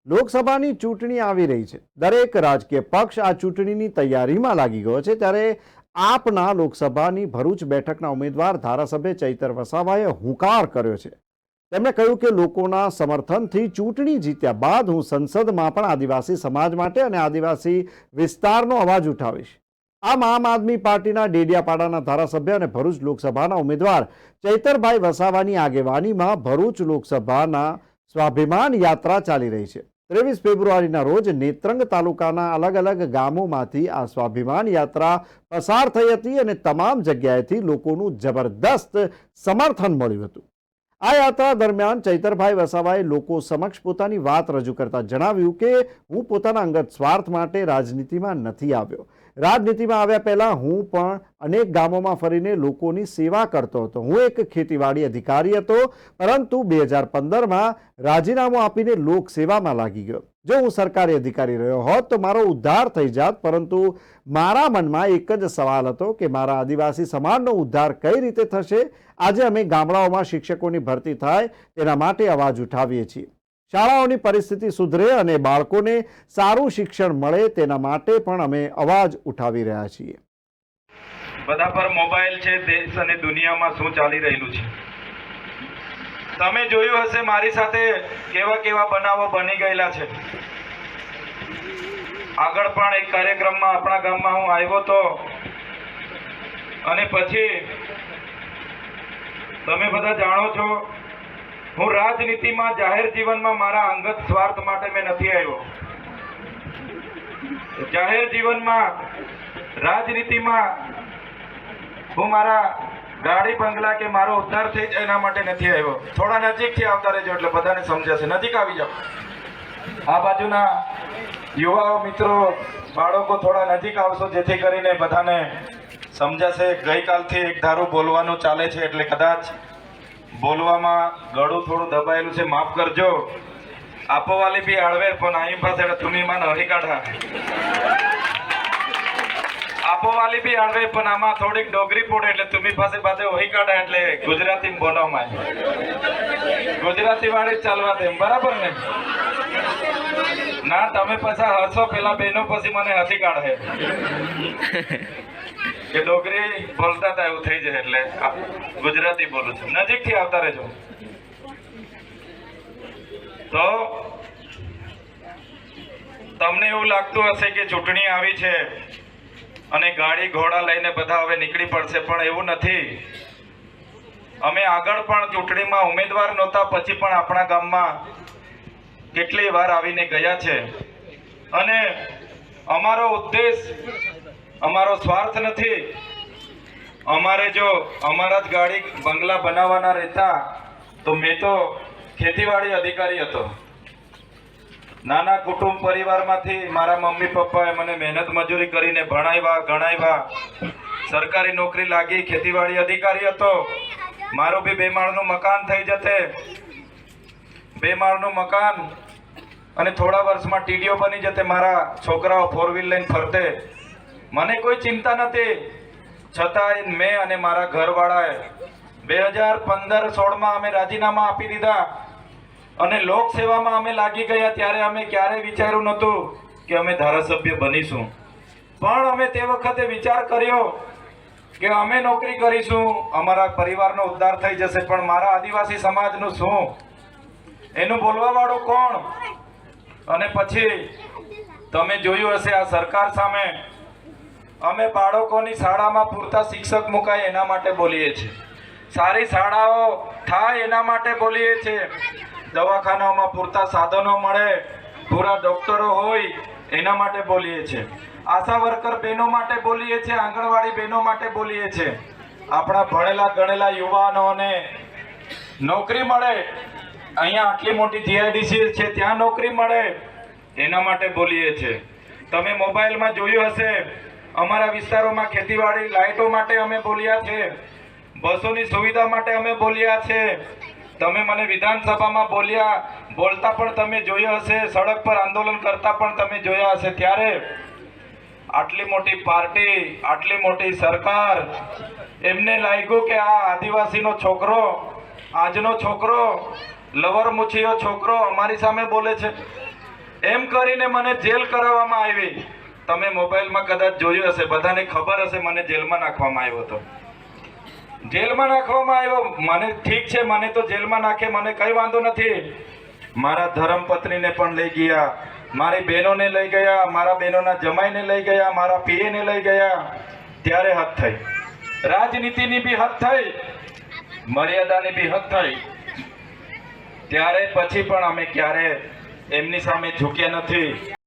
લોકસભાની ચૂંટણી આવી રહી છે। દરેક રાજકીય પક્ષ આ ચૂંટણીની તૈયારીમાં લાગી ગયો છે। ત્યારે આપના લોકસભાની ભરૂચ બેઠકના ઉમેદવાર ધારાસભ્ય ચૈતર વસાવાએ હુંકાર કર્યો છે। તેમણે કહ્યું કે લોકોના સમર્થનથી ચૂંટણી જીત્યા બાદ હું સંસદમાં પણ આદિવાસી સમાજ માટે અને આદિવાસી વિસ્તારનો અવાજ ઉઠાવીશ। આમ આદમી પાર્ટીના ડેડિયાપાડાના ધારાસભ્ય અને ભરૂચ લોકસભાના ઉમેદવાર ચૈતરભાઈ વસાવાની આગેવાનીમાં ભરૂચ લોકસભાના સ્વાભિમાન યાત્રા ચાલી રહી છે। 23 ફેબ્રુઆરીના રોજ નેત્રંગ તાલુકાના અલગ અલગ ગામોમાંથી આ સ્વાભિમાન યાત્રા પસાર થઈ હતી અને તમામ જગ્યાએથી લોકોનું જબરદસ્ત સમર્થન મળ્યું હતું। આ યાત્રા દરમિયાન ચૈતરભાઈ વસાવાએ લોકો સમક્ષ પોતાની વાત રજૂ કરતા જણાવ્યું કે હું પોતાના અંગત સ્વાર્થ માટે રાજનીતિમાં નથી આવ્યો। રાજનીતિમાં આવ્યા પહેલા હું પણ અનેક ગામોમાં ફરીને લોકોની સેવા કરતો હતો। હું એક ખેતીવાડી અધિકારી હતો, પરંતુ 2015માં રાજીનામું આપીને લોકસેવામાં લાગી ગયો। જો હું સરકારી અધિકારી રહ્યો હોત તો મારો ઉદ્ધાર થઈ જાત, પરંતુ મારા મનમાં એક જ સવાલ હતો કે મારા આદિવાસી સમાજનો ઉદ્ધાર કઈ રીતે થશે। આજે અમે ગામડાઓમાં શિક્ષકોની ભરતી થાય તેના માટે અવાજ ઉઠાવીએ છીએ। શાળાઓની પરિસ્થિતિ સુધરે અને બાળકોને સારું શિક્ષણ મળે તેના માટે પણ અમે અવાજ ઉઠાવી રહ્યા છીએ। બધા પર મોબાઈલ છે, દેશ અને દુનિયામાં શું ચાલી રહેલું છે તમે જોયું હશે। મારી સાથે કેવા કેવા બનાવો બની ગયેલા છે। આગળ પણ એક કાર્યક્રમમાં આપણા ગામમાં હું આવ્યો તો, અને પછી તમે બધા જાણો છો હું રાજનીતિમાં જાહેર જીવનમાં મારા અંગત સ્વાર્થ માટે મેં નથી આવ્યો। જાહેર જીવનમાં રાજનીતિમાં હું મારા ગાડી બંગલા કે મારો ઉદ્ધાર થઈ જાય એના માટે નથી આવ્યો। થોડા નજીકથી આવતા રહેજો એટલે બધાને સમજાશે। નજીક આવી જાઓ। આ બાજુના યુવાઓ મિત્રો બાળકો થોડા નજીક આવશો જેથી કરીને બધાને સમજાશે। ગઈકાલથી એક ધારું બોલવાનું ચાલે છે એટલે કદાચ બોલવામાં ગળું થોડું દબાયેલું છે, માફ કરજો। આપોવાલી બી આળવે પણ અહીં પાસે તુમી માં નહી કાઢા। આપોવાલી બી આળવે પણ આમાં થોડીક ડોગરી પડે એટલે તુમી પાસે પાસે ઓહી કાઢા એટલે ગુજરાતી બોલવામાં ગુજરાતી વાળી ચાલવા દે, બરાબર ને? ના તમે પાછા હસો, પેલા બહેનો પછી મને હસી કાઢે કે ડોગરી બોલતા હતા એવું થઈ જાય એટલે ગુજરાતી બોલું છું। નજીકથી આવતા રહેજો। તો તમને એવું લાગતું હશે કે ચૂંટણી આવી છે અને ગાડી ઘોડા લઈને બધા હવે નીકળી પડશે, પણ એવું નથી। અમે આગળ પણ ચૂંટણીમાં ઉમેદવાર નહોતા પછી પણ આપણા ગામમાં કેટલી વાર આવીને ગયા છે, અને અમારો ઉદ્દેશ અમારો સ્વાર્થ નથી। અમારે જો અમારા જ ગાડી બંગલા બનાવવાના રહેતા તો મેં તો ખેતીવાડી અધિકારી હતો। નાના કુટુંબ પરિવારમાંથી મારા મમ્મી પપ્પાએ મને મહેનત મજૂરી કરીને ભણાવ્યા ગણાવ્યા, સરકારી નોકરી લાગી, ખેતીવાડી અધિકારી હતો। મારું બી 2 માળનું મકાન થઈ જતે, 2 માળનું મકાન, અને થોડા વર્ષમાં ટીડીઓ બની જતે। મારા છોકરાઓ 4 વ્હીલ લઈને ફરતે, મને કોઈ ચિંતા નથી। છતાંય મેં અને મારા ઘરવાળાએ 2015-16માં અમે રાજીનામા આપી દીધા અને લોકસેવામાં અમે લાગી ગયા। ત્યારે અમે ક્યારેય વિચાર્યું નહોતું કે અમે ધારાસભ્ય બનીશું, પણ અમે તે વખતે વિચાર કર્યો કે અમે નોકરી કરીશું, અમારા પરિવારનો ઉદ્ધાર થઈ જશે, પણ મારા આદિવાસી સમાજનું શું, એનું બોલવા વાળું કોણ? અને પછી તમે જોયું હશે આ સરકાર સામે અમે બાળકોની શાળામાં પૂરતા શિક્ષક મુકાય એના માટે બોલીએ છીએ, સારી શાળાઓ થાય એના માટે બોલીએ છીએ, દવાખાનાઓમાં પૂરતા સાધનો મળે, પૂરા ડોક્ટરો હોય એના માટે બોલીએ છીએ, આશા વર્કર બહેનો માટે બોલીએ છીએ, આંગણવાડી બહેનો માટે બોલીએ છીએ, આપણા ભણેલા ગણેલા યુવાનોને નોકરી મળે, અહીંયા આટલી મોટી જીઆઈડીસી છે ત્યાં નોકરી મળે એના માટે બોલીએ છીએ। તમે મોબાઈલમાં જોયું હશે અમારા વિસ્તારોમાં ખેતીવાડી લાઇટો માટે અમે બોલ્યા છે, બસોની સુવિધા માટે અમે બોલ્યા છે। તમે મને વિધાનસભામાં બોલતા પણ તમે જોયા હશે, સડક પર આંદોલન કરતા પણ તમે જોયા હશે। ત્યારે આટલી મોટી પાર્ટી, આટલી મોટી સરકાર, એમને લાગ્યું કે આ આદિવાસીનો છોકરો, આજનો છોકરો, લવર મુછીયો છોકરો અમારી સામે બોલે છે। એમ કરીને મને જેલ કરાવવામાં આવી. તમે મોબાઈલમાં કદાચ જોયું હશે, બધાને ખબર હશે મને જેલમાં નાખવામાં આવ્યો હતો. જેલમાં નાખવામાં આવ્યો, મને ઠીક છે, મને તો જેલમાં નાખે મને કઈ વાંધો નથી. મારા ધર્મપત્નીને પણ લઈ ગયા, મારી બહેનોને લઈ ગયા, મારા બહેનોના જમાઈને લઈ ગયા, મારા પીએને લઈ ગયા. ત્યારે હદ થઈ, રાજનીતિની બી હદ થઈ, મર્યાદાની બી હદ થઈ. ત્યારે પછી પણ અમે ક્યારે એમની સામે ઝૂક્યા નથી.